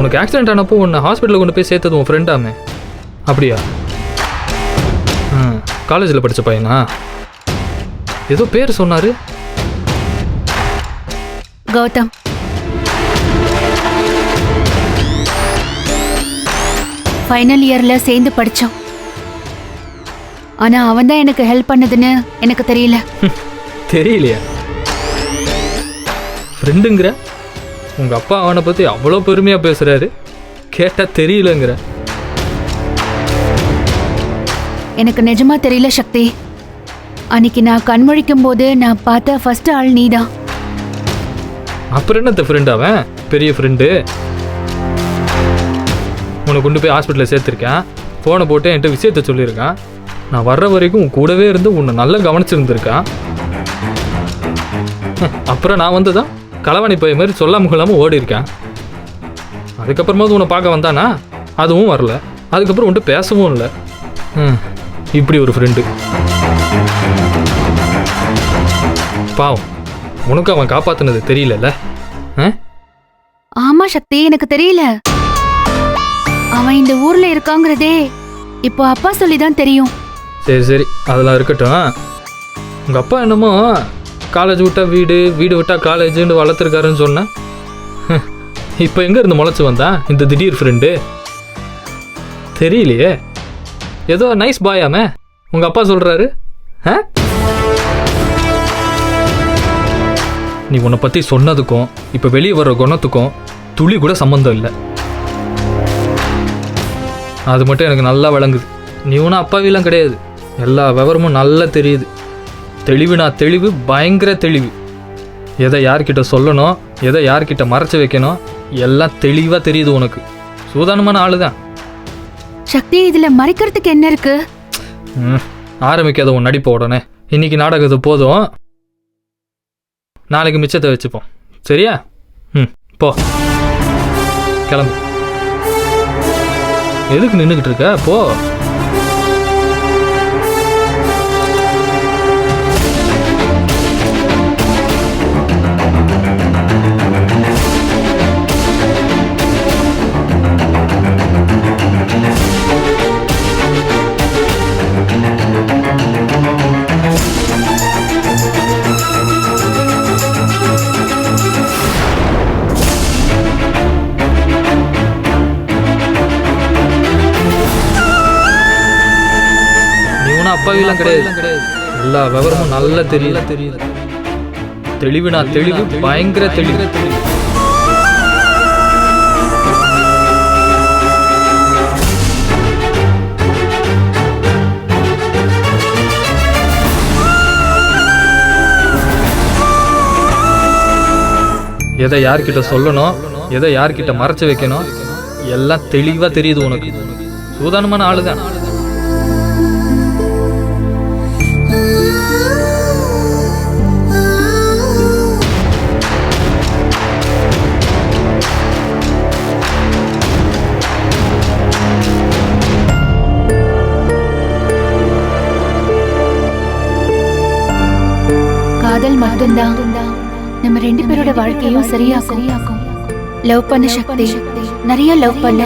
உனக்கு ஆக்சிடென்ட் ஆனப்போ உன்னை ஹாஸ்பிட்டலில் கொண்டு போய் சேர்த்தது உன் ஃப்ரெண்டாமே. அப்படியா? காலேஜில் படித்த பையனா? ஏதோ பேர் சொன்னார். கௌதம். ஃபைனல் இயரில் சேர்ந்து படித்தோம். ஆனால் அவன் தான் எனக்கு ஹெல்ப் பண்ணதுன்னு எனக்கு தெரியல. தெரியலையா? ஃப்ரெண்டுங்கிற உங்கள் அப்பா அவனை பற்றி அவ்வளோ பெருமையாக பேசுகிறாரு, கேட்டால் தெரியலங்கிற. எனக்கு நிஜமா தெரியல சக்தி. அன்னைக்கு நான் கண்மொழிக்கும் போது நான் பார்த்த ஃபர்ஸ்ட் ஆள் நீதான். அப்புறம் என்னத்த ஃப்ரெண்டு அவன்? பெரிய ஃப்ரெண்டு. உன்னை கொண்டு போய் ஹாஸ்பிட்டலில் சேர்த்துருக்கேன், ஃபோனை போட்டு என்கிட்ட விஷயத்த சொல்லியிருக்கான். நான் வர்ற வரைக்கும் உன் கூடவே இருந்து உன்னை நல்லா கவனிச்சிருந்துருக்கான். அப்புறம் நான் வந்து தான் களவாணி பைய மாதிரி சொல்லாமல் கொள்ளாமல் ஓடி இருக்கேன். அதுக்கப்புறமாவது உன்னை பார்க்க வந்தானா? அதுவும் வரல. அதுக்கப்புறம் உன்ட்டு பேசவும் இல்லை. இப்படி ஒரு ஃப்ரெண்டு. பாவம், உனக்கு அவன் காப்பாற்றினது தெரியலல்ல? ஆமா சக்தி, எனக்கு தெரியல. அவன் இந்த ஊர்ல இருக்காங்கிறதே இப்போ அப்பா சொல்லிதான் தெரியும். சரி சரி, அதெல்லாம் இருக்கட்டும். உங்கள் அப்பா என்னமோ காலேஜ் விட்டா வீடு, வீடு விட்டா காலேஜுன்னு வளர்த்துருக்காருன்னு சொன்னேன். இப்போ எங்கே இருந்து முளைச்சி வந்தான் இந்த திடீர் ஃப்ரெண்டு? தெரியலையே. ஏதோ நைஸ் பாயாமே உங்கள் அப்பா சொல்கிறாரு. நீ உன்னை பற்றி சொன்னதுக்கும் இப்போ வெளியே வர்ற குணத்துக்கும் துளி கூட சம்மந்தம் இல்லை. அது மட்டும் எனக்கு நல்லா விளங்குது. நீ ஒன்றும் அப்பாவிலாம் கிடையாது. எல்லா விவரமும் நல்லா தெரியுது. தெளிவுனா தெளிவு, பயங்கர தெளிவு. எதை யார்கிட்ட சொல்லணும், எதை யார்கிட்ட மறைச்சு வைக்கணும், எல்லாம் தெளிவாக தெரியுது உனக்கு. சூதானமான ஆளு தான். சக்தி, இதுல மறைக்கிறதுக்கு என்ன இருக்கு? ஆரம்பிக்காத உன் நடிப்ப உடனே. இன்னைக்கு நாடகத்து போதும், நாளைக்கு மிச்சத்தை வச்சுப்போம். சரியா? போ, கிளம்பு. எதுக்கு நின்றுக்கிட்டு இருக்க? போ. அப்பாவிலாம் கிடையாது. எல்லா விவரமும் நல்லா தெரியுது. தெளிவுனா தெளிவு, பயங்கர தெளிவு. எதை யார்கிட்ட சொல்லணும், எதை யார்கிட்ட மறைச்சு வைக்கணும், எல்லாம் தெளிவா தெரியுது உனக்கு. சூதானமான ஆளுதான். காதல் மட்டும்தான் நம்ம ரெண்டு பேரோட வாழ்க்கையும் சரியாக்கும். லவ் பண்ண சக்தி, நிறைய லவ் பண்ண.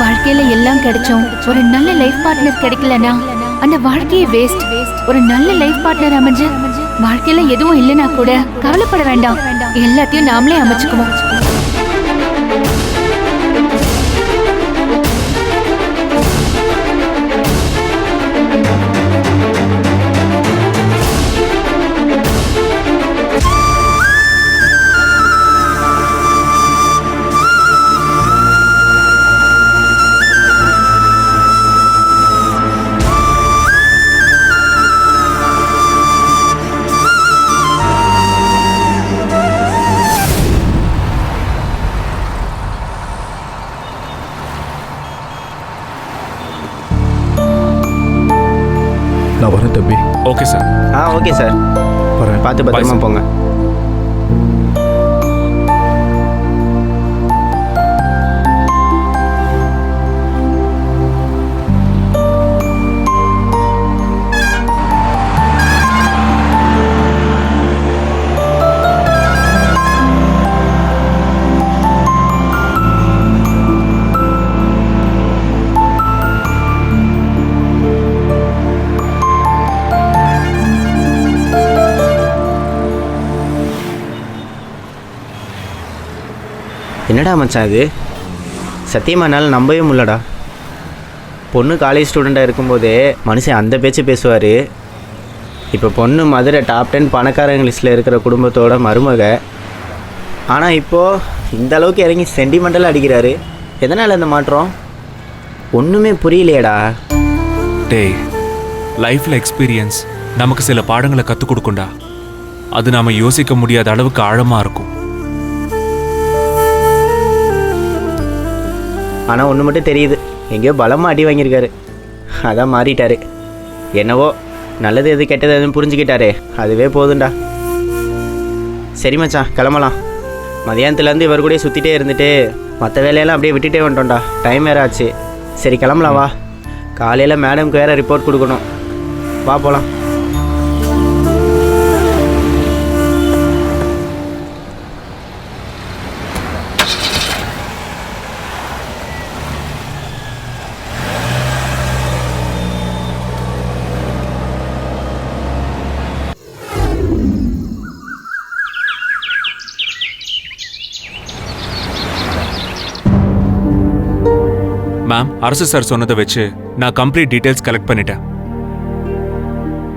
வாழ்க்கையில எல்லாம் கிடைச்சோம், ஒரு நல்ல லைஃப் பார்ட்னர் கிடைக்கலனா அந்த வாழ்க்கையே வேஸ்ட். ஒரு நல்ல லைஃப் பார்ட்னர் அமைஞ்சு வாழ்க்கையில எதுவும் இல்லைன்னா கூட கவலைப்பட வேண்டாம். எல்லாத்தையும் நாமளே அமைச்சுக்குவோம். நான் வரேன் தம்பி. Okay sir. Okay sir. வரேன். பார்த்து பத்திரமா போங்க. என்னடா மச்சான் இது? சத்தியமாக என்னால் நம்பவே முடியலடா. பொண்ணு காலேஜ் ஸ்டூடெண்ட்டாக இருக்கும்போதே மனுஷன் அந்த பேச்சு பேசுவார். இப்போ பொண்ணு மதுரை டாப் 10 பணக்காரங்க லிஸ்ட்டில் இருக்கிற குடும்பத்தோட மருமக. ஆனால் இப்போது இந்த அளவுக்கு இறங்கி சென்டிமெண்டலாக அடிக்கிறாரு. எதனால் இந்த மாற்றம் ஒன்றுமே புரியலையேடா. டேய், லைஃப்பில் எக்ஸ்பீரியன்ஸ் நமக்கு சில பாடங்களை கற்றுக் கொடுக்கும்டா. அது நாம் யோசிக்க முடியாத அளவுக்கு ஆழமாக இருக்கும். ஆனால் ஒன்று மட்டும் தெரியுது, எங்கேயோ பலமாக அடி வாங்கியிருக்காரு. அதான் மாறிட்டாரு. என்னவோ நல்லது எது கெட்டது எதுன்னு புரிஞ்சுக்கிட்டாரே, அதுவே போதும்டா. சரி மச்சான், கிளம்பலாம். மதியானத்துலேருந்து இவர் கூட சுற்றிட்டே இருந்துட்டு மற்ற வேலையெல்லாம் அப்படியே விட்டுட்டே வந்துட்டோம்டா. டைம் வேறு ஆச்சு. சரி கிளம்பலாம் வா. காலையில் மேடம்க்கு வேறு ரிப்போர்ட் கொடுக்கணும். வா போகலாம். மேம், அரசு சார் சொன்னதை வச்சு நான் கம்ப்ளீட் டீட்டெயில்ஸ் கலெக்ட் பண்ணிட்டேன்.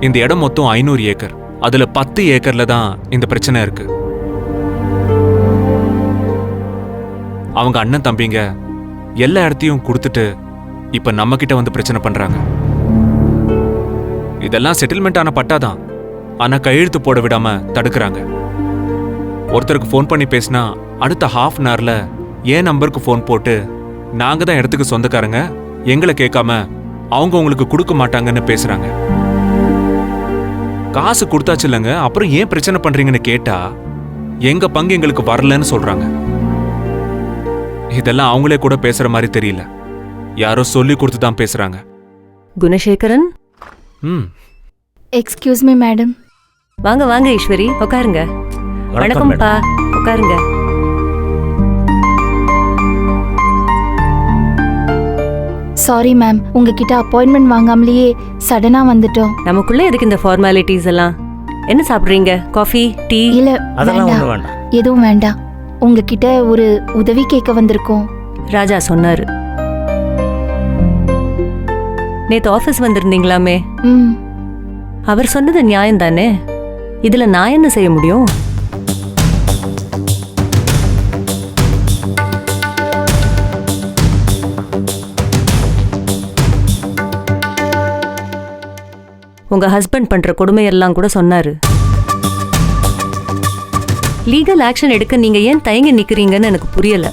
இந்த இடம் மொத்தம் 500 ஏக்கர். அதில் 10 ஏக்கரில் தான் இந்த பிரச்சனை இருக்கு. அவங்க அண்ணன் தம்பிங்க எல்லா இடத்தையும் கொடுத்துட்டு இப்போ நம்மக்கிட்ட வந்து பிரச்சனை பண்ணுறாங்க. இதெல்லாம் செட்டில்மெண்ட் ஆன பட்டாதான், ஆனால் கையெழுத்து போட விடாமல் தடுக்கிறாங்க. ஒருத்தருக்கு ஃபோன் பண்ணி பேசினா அடுத்த ½ அன் ஹவரில் என் நம்பருக்கு ஃபோன் போட்டு நாங்கள் தான் இடத்துக்கு சொந்தக்காரங்க, எங்களை கேட்காம அவங்க உங்களுக்கு கொடுக்க மாட்டாங்கன்னு பேசுறாங்க. காசு கொடுத்தாச்சு இல்லைங்க, அப்புறம் ஏன் பிரச்சனை பண்றீங்கன்னு கேட்டா எங்க பங்கு எங்களுக்கு வரலன்னு சொல்றாங்க. இதெல்லாம் அவங்களே கூட பேசுற மாதிரி தெரியல, யாரோ சொல்லி கொடுத்து தான் பேசுறாங்க. Gunasekaran, excuse me madam. வாங்க வாங்க ஈஸ்வரி, உட்காருங்க. வணக்கம்ப்பா, உட்காருங்க. சாரி மேம், உங்ககிட்ட அப்பாயின்மெண்ட் வாங்காமலேயே சடனா வந்துட்டோம். நமக்குள்ள எதுக்கு இந்த ஃபார்மாலிட்டிஸ் எல்லாம்? என்ன சாப்பிடுறீங்க? Coffee, tea? இல்ல அதெல்லாம் வேண்டாம், ஒன்றும் வேண்டாம். எதுவும் வேண்டாம். உங்ககிட்ட ஒரு உதவி கேட்க வந்திருக்கோம். ராஜா சொன்னாரு. நேத்து ஆபீஸ் வந்திருந்தீங்களாமே, ம் அவர் சொன்னது நியாயம் தானே? இதுல நான் என்ன செய்ய முடியும்? உங்க ஹஸ்பண்ட் பண்ற கொடுமையெல்லாம் கூட சொன்னாரு. லீகல் ஆக்ஷன் எடுக்க நீங்க ஏன் தயங்கி நிக்கிறீங்கன்னு எனக்கு புரியல.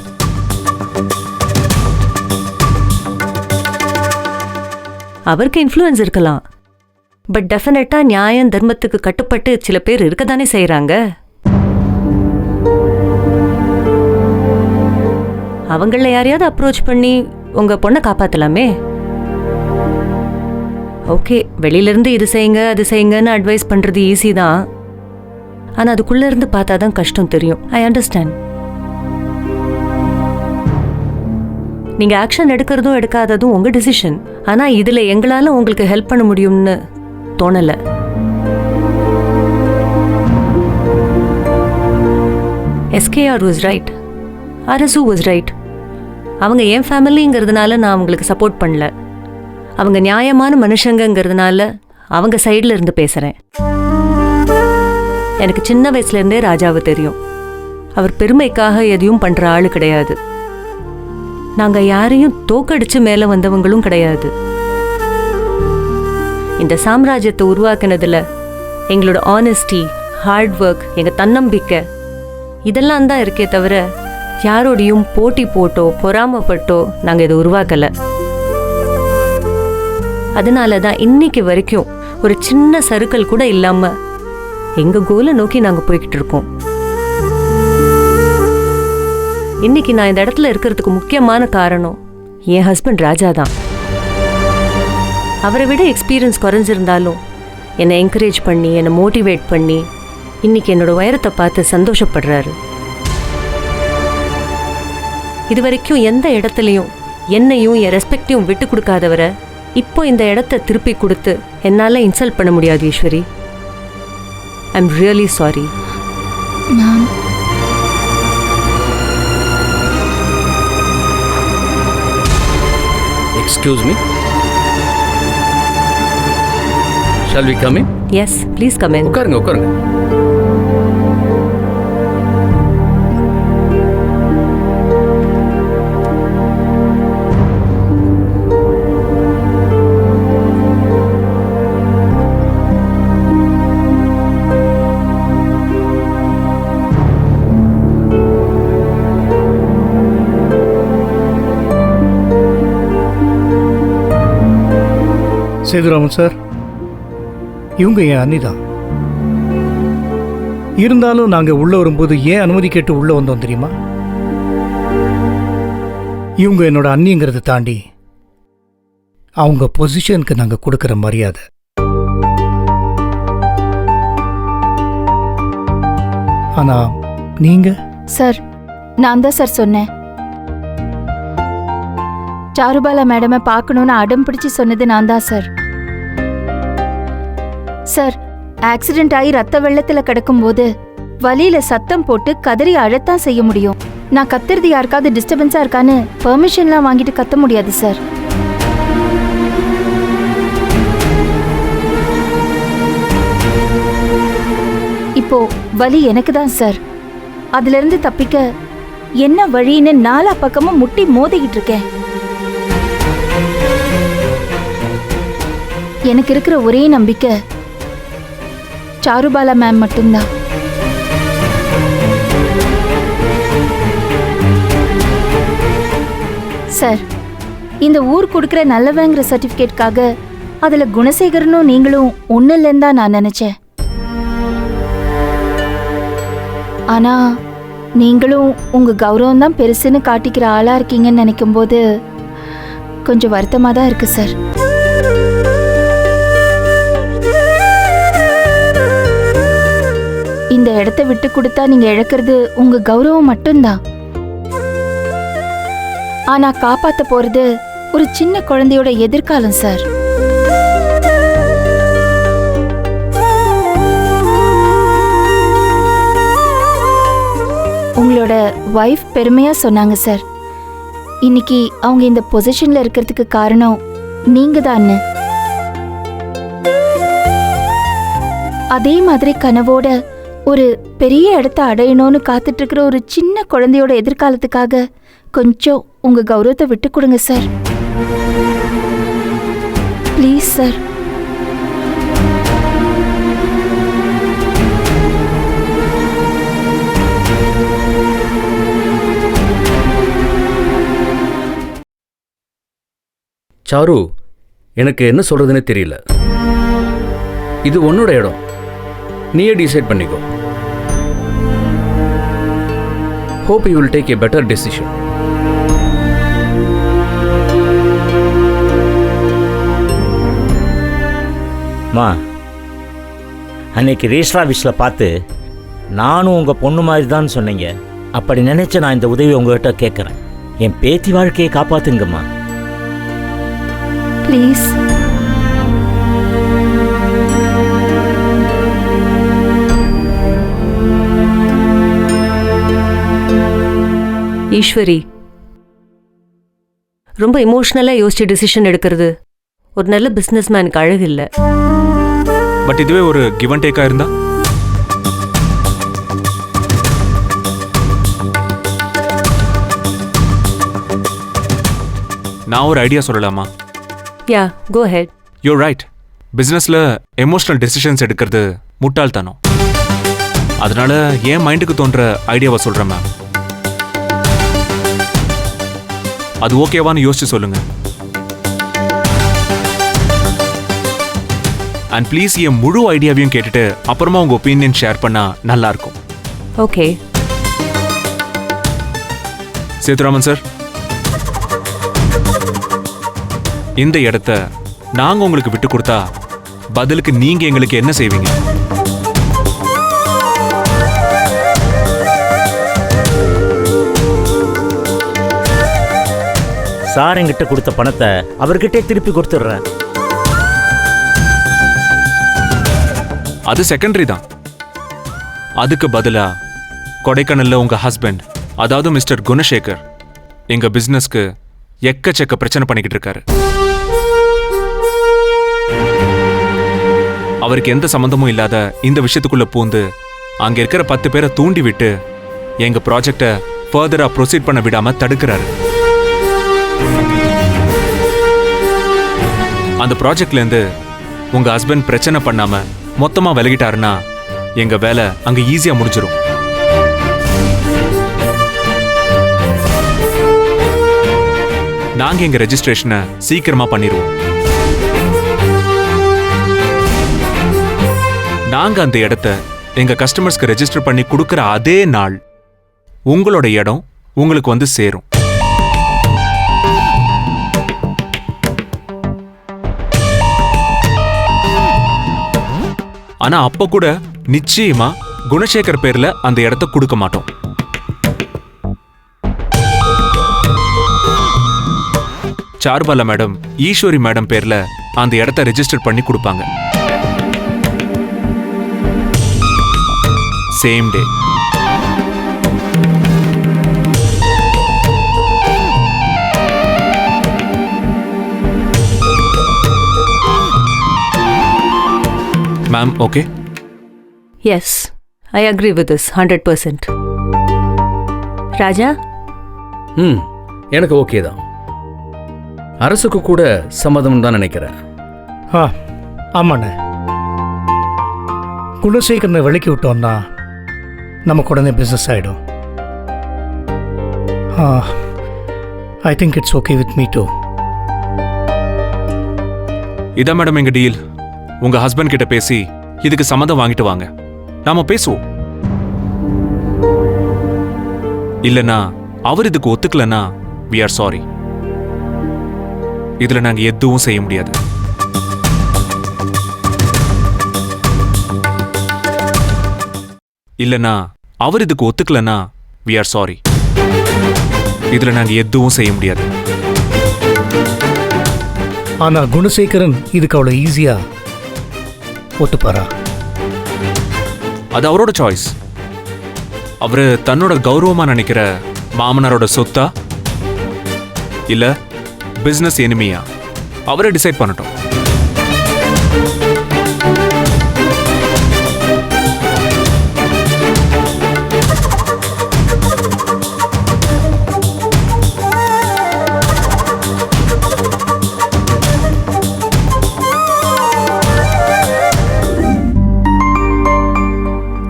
அவருக்கு இன்ஃப்ளூயன்ஸ் இருக்கலாம், பட் டெஃபினட்டா நியாயம் தர்மத்துக்கு கட்டுப்பட்டு சில பேர் இருக்கதானே செய்யறாங்க. அவங்கள யாரையாவது அப்ரோச் பண்ணி உங்க பொண்ணை காப்பாத்தலாமே. ஓகே, வெளியில இருந்து இது செய்யுங்க அது செய்யுங்கன்னு அட்வைஸ் பண்றது ஈஸி தான், ஆனா அதுக்குள்ள இருந்து பார்த்தாதான் கஷ்டம் தெரியும். I understand. நீங்க ஆக்ஷன் எடுக்கிறதும் எடுக்காததும் உங்க டிசிஷன். ஆனா இதுல எங்களால உங்களுக்கு ஹெல்ப் பண்ண முடியும்னு தோணல. SKR was right, அரசு was right. அவங்க என் ஃபேமிலிங்கிறதுனால நான் அவங்களுக்கு சப்போர்ட் பண்ணல, அவங்க நியாயமான மனுஷங்கிறதுனால அவங்க சைடில் இருந்து பேசுகிறேன். எனக்கு சின்ன வயசுலேருந்தே ராஜாவை தெரியும். அவர் பெருமைக்காக எதையும் பண்ணுற ஆள் கிடையாது. நாங்கள் யாரையும் தோக்கடிச்சு மேலே வந்தவங்களும் கிடையாது. இந்த சாம்ராஜ்யத்தை உருவாக்குனதுல எங்களோட ஆனஸ்டி, ஹார்ட் ஒர்க், எங்கள் தன்னம்பிக்கை இதெல்லாம் தான் இருக்கே தவிர யாரோடையும் போட்டி போட்டோ பொறாமப்பட்டோ நாங்கள் இதை உருவாக்கலை. அதனால தான் இன்னைக்கு வரைக்கும் ஒரு சின்ன சறுக்கல் கூட இல்லாம எங்க கோலை நோக்கி நாங்க போய்கிட்டு இருக்கோம். இன்னைக்கு நான் இந்த இடத்துல இருக்கிறதுக்கு முக்கியமான காரணம் என் ஹஸ்பண்ட் ராஜா தான். அவரை விட எக்ஸ்பீரியன்ஸ் குறைஞ்சிருந்தாலும் என்னை என்கரேஜ் பண்ணி என்னை மோட்டிவேட் பண்ணி இன்னைக்கு என்னோட உயரத்தை பார்த்து சந்தோஷப்படுறாரு. இது வரைக்கும் எந்த இடத்துலையும் என்னையும் என் ரெஸ்பெக்டையும் விட்டு கொடுக்காதவரை இப்போ இந்த இடத்த திருப்பி கொடுத்து என்னால் இன்சல்ட் பண்ண முடியாது Eswari. I am really sorry. Ma'am, Excuse me. Shall we come in? Yes please come in. உட்காருங்க உட்காருங்க. சேதுராமன் சார், இவங்க என் அண்ணி தான். இருந்தாலும் நாங்கள் உள்ளே வரும்போது ஏன் அனுமதி கேட்டு உள்ளே வந்தோம் தெரியுமா? இவங்க என்னோட அண்ணிங்கிறத தாண்டி அவங்க பொசிஷனுக்கு நாங்கள் கொடுக்குற மரியாதை. ஆனா நீங்க சார், நான் தான் சார் சொன்னேன். சாருபாலா மேடமை பார்க்கணும்னு அடம் பிடிச்சு சொன்னது நான் தான் சார். சார், ஆக்சிடென்ட் ஆகி ரத்த வெள்ளத்துல கிடக்கும்போது வலியில சத்தம் போட்டு கதறி அழத்தான் செய்ய முடியும். நான் கத்துறது யாருக்காவது டிஸ்டர்பன்ஸா இருக்கான்னு பெர்மிஷன்லாம் வாங்கிட்டு கத்த முடியாது சார். இப்போ வலி எனக்கு தான் சார். அதுல இருந்து தப்பிக்க என்ன வழின்னு நாலா பக்கமும் முட்டி மோதிக்கிட்டு இருக்கேன். எனக்கு இருக்கிற ஒரே நம்பிக்கை சாருபாலா மேம் மட்டும்தான். சார், இந்த ஊர் கொடுக்கிற நல்லவங்கிற சர்டிபிகேட்காக அதுல குணசேகரனும் நீங்களும் ஒண்ணு இல்லைன்னு தான் நான் நினைச்சேன். ஆனா நீங்களும் உங்க கௌரவம் தான் பெருசுன்னு காட்டிக்கிற ஆளா இருக்கீங்கன்னு நினைக்கும் போது கொஞ்சம் வருத்தமா தான் இருக்கு சார். இந்த இடத்தை விட்டு கொடுத்தா நீங்க இழக்கிறது உங்க கௌரவம் மட்டும்தான். ஆனா காப்பாத்த போறது ஒரு சின்ன குழந்தையோட எதிர்காலம் சார். உங்களோட வைஃப் பெருமையா சொன்னாங்க சார். இன்னைக்கு அவங்க இந்த பொசிஷன்ல இருக்கிறதுக்கு காரணம் நீங்க தான். அதே மாதிரி கனவோட ஒரு பெரிய இடத்த அடையணும்னு காத்துட்டு இருக்கிற ஒரு சின்ன குழந்தையோட எதிர்காலத்துக்காக கொஞ்சம் உங்க கௌரவத்தை விட்டு கொடுங்க சார். Please sir. சாரு, எனக்கு என்ன சொல்றதுன்னே தெரியல. இது உன்னோட இடம், நீயே டிசைட் பண்ணிக்கோ. Hope you will take a better decision. மா, அன்னைக்கு ரேஸ்ரா விஷயில் பார்த்து நானும் உங்கள் பொண்ணு மாதிரி தான் சொன்னீங்க. அப்படி நினைச்ச நான் இந்த உதவி உங்ககிட்ட கேட்குறேன். என் பேத்தி வாழ்க்கையை காப்பாத்துங்கம்மா. ப்ளீஸ். ஈஸ்வரி, ரொம்ப எமோஷ்னலாக யோசிச்சு டிசிஷன் எடுக்கிறது ஒரு நல்ல பிஸ்னஸ் மேனுக்கு அழகு இல்லை. பட் இதுவே ஒரு கிவ் அண்ட் டேக்கா இருந்தா? நான் ஒரு ஐடியா சொல்லலாமா? Yeah, go ahead. You're right. பிஸ்னஸில் எமோஷனல் டெசிஷன்ஸ் எடுக்கிறது முட்டாள்தனம். அதனால என் மைண்டுக்கு தோன்ற ஐடியாவை சொல்கிறேன் மேம். அது ஓகேவான்னு யோசிச்சு சொல்லுங்க. அண்ட் ப்ளீஸ் என் முழு ஐடியாவையும் கேட்டுட்டு அப்புறமா உங்க ஒப்பீனியன் ஷேர் பண்ணா நல்லா இருக்கும். ஓகே. சேதுராமன் சார், இந்த இடத்த நாங்க உங்களுக்கு விட்டு கொடுத்தா பதிலுக்கு நீங்க எங்களுக்கு என்ன செய்வீங்க? சார் என்கிட்ட கொடுத்த பணத்தை அவர்கிட்டே திருப்பி கொடுத்துட்றேன். அது செகண்டரி தான். அதுக்கு பதிலா கொடைக்கானல்ல உங்க ஹஸ்பண்ட், அதாவது மிஸ்டர் குணசேகர், எங்க பிசினஸ்க்கு எக்கச்சக்க பிரச்சனை பண்ணிக்கிட்டு இருக்காரு. அவருக்கு எந்த சம்பந்தமும் இல்லாத இந்த விஷயத்துக்குள்ள பூந்து அங்க இருக்கிற 10 பேரை தூண்டி விட்டு எங்க ப்ராஜெக்டை ஃபர்தரா ப்ரொசீட் பண்ண விடாம தடுக்கிறாரு. அந்த ப்ராஜெக்ட்ல இருந்து உங்க ஹஸ்பண்ட் பிரச்சனை பண்ணாம மொத்தமா விலகிட்டாருன்னா எங்க வேலை அங்க ஈஸியா முடிஞ்சிடும். நாங்க எங்க ரெஜிஸ்ட்ரேஷனை சீக்கிரமா பண்ணிடுவோம். நாங்க அந்த இடத்த எங்க கஸ்டமர்ஸ்க்கு ரெஜிஸ்டர் பண்ணி கொடுக்கிற அதே நாள் உங்களோட இடம் உங்களுக்கு வந்து சேரும். ஆனா அப்ப கூட நிச்சயமா குணசேகர் பேர்ல அந்த இடத்த கொடுக்க மாட்டோம். சார்பாலா மேடம் ஈஸ்வரி மேடம் பேர்ல அந்த இடத்த ரெஜிஸ்டர் பண்ணி கொடுப்பாங்க. Same day. Ma'am okay? Yes, I agree with this 100%. Raja, எனக்கு ஓகே தான். அரசுக்கு கூட சம்மதம் தான் நினைக்கிறேன். ஆமாண்ணே. குணசேகரனை விலக்கி விட்டோம்னா நமக்கு உடனே பிஸ்னஸ் ஆகிடும். I think it's okay with me too. இதான் மேடம் எங்க டீல். உங்க ஹஸ்பண்ட் கிட்ட பேசி இதுக்கு சம்மதம் வாங்கிட்டு வாங்க, நாம பேசுவோம். இல்லனா அவர் இதுக்கு ஒத்துக்கலனா we are sorry. இதுல நாங்க எதுவும் செய்ய முடியாது. இல்லனா அவர் இதுக்கு ஒத்துக்கலனா we are sorry. இதுல நாங்க எதுவும் செய்ய முடியாது. ஆனா குணசேகரன் இதுக்கு அவ்வளோ ஈஸியா ஒத்துப்பாரா? அது அவரோட சாய்ஸ். அவரு தன்னோட கௌரவமா நினைக்கிற மாமனாரோட சொத்தா இல்ல பிசினஸ் எனிமியா அவரை டிசைட் பண்ணட்டும்.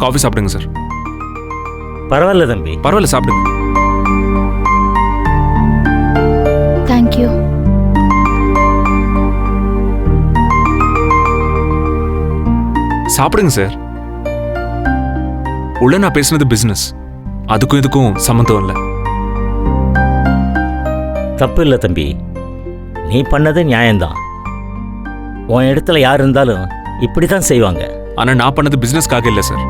காஃபி சாப்பிடுங்க சார். பரவாயில்ல தம்பி, பரவாயில்ல சாப்பிடுங்க. தேங்க்யூ. சாப்பிடுங்க சார். உள்ள நான் பேசுனது பிசினஸ், அதுக்கும் இதுக்கும் சம்மந்தம் இல்லை. தப்பு இல்லை தம்பி, நீ பண்ணது நியாயம்தான். உன் இடத்துல யார் இருந்தாலும் இப்படி தான் செய்வாங்க. ஆனா நான் பண்ணது பிசினஸ்க்காக இல்லை சார்,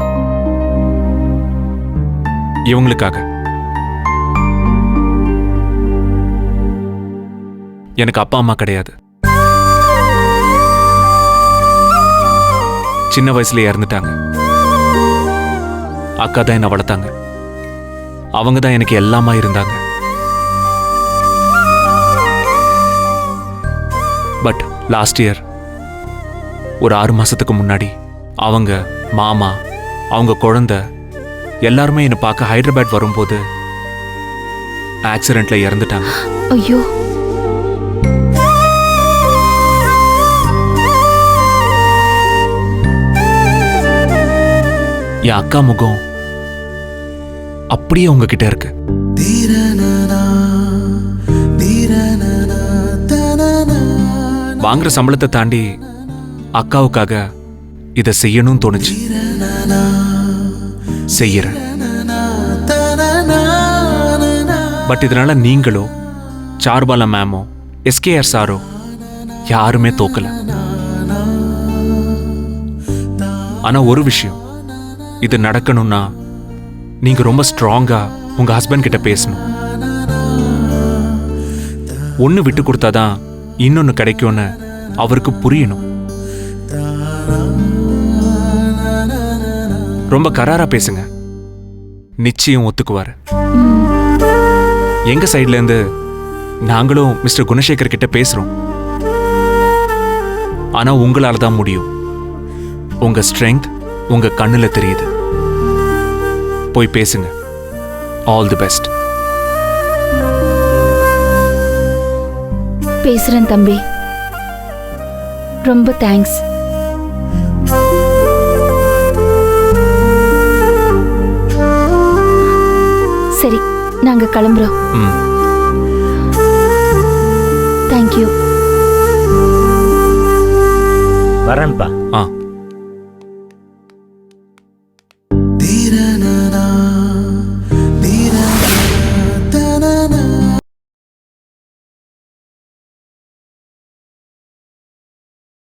இவங்களுக்காக. எனக்கு அப்பா அம்மா கிடையாது. சின்ன வயசுல இறந்துட்டாங்க. அக்கா தான் என்ன வளர்த்தாங்க. அவங்க தான் எனக்கு எல்லாமா இருந்தாங்க. பட் லாஸ்ட் இயர் ஒரு 6 மாசத்துக்கு முன்னாடி அவங்க மாமா, அவங்க குழந்தை எல்லாருமே என்னை பார்க்க ஹைதராபாத் வரும்போது ஆக்சிடென்ட்ல இறந்துட்டாங்க. ஐயோ. என் அக்கா முகம் அப்படியே உங்ககிட்ட இருக்கு. வாங்குற சம்பளத்தை தாண்டி அக்காவுக்காக இதை செய்யணும்னு தோணுச்சு. செய்யறேன். பட் இதனால நீங்களோ சார்பாலா மேமோ எஸ்கேஆர் சாரோ யாருமே தோக்கல. ஆனா ஒரு விஷயம், இது நடக்கணும்னா நீங்க ரொம்ப ஸ்ட்ராங்கா உங்க ஹஸ்பண்ட் கிட்ட பேசணும். ஒன்னு விட்டு கொடுத்தாதான் இன்னொன்னு கிடைக்கும்னு அவருக்கு புரியணும். ரொம்ப கராரா பேசுங்க, நிச்சயம் ஒத்துக்குவாரு. எங்க சைட்ல இருந்து நாங்களும் மிஸ்டர் குணசேகர் கிட்ட பேசுறோம். ஆனா உங்களால தான் முடியும். உங்க ஸ்ட்ரென்த் உங்க கண்ணுல தெரியுது. போய் பேசுங்க. All the best. பேசுறேன் தம்பி. ரொம்ப தேங்க்ஸ். சரி, நாங்க கிளம்புறோம். தேங்க்யூ. வரேன்ப்பா. ஆ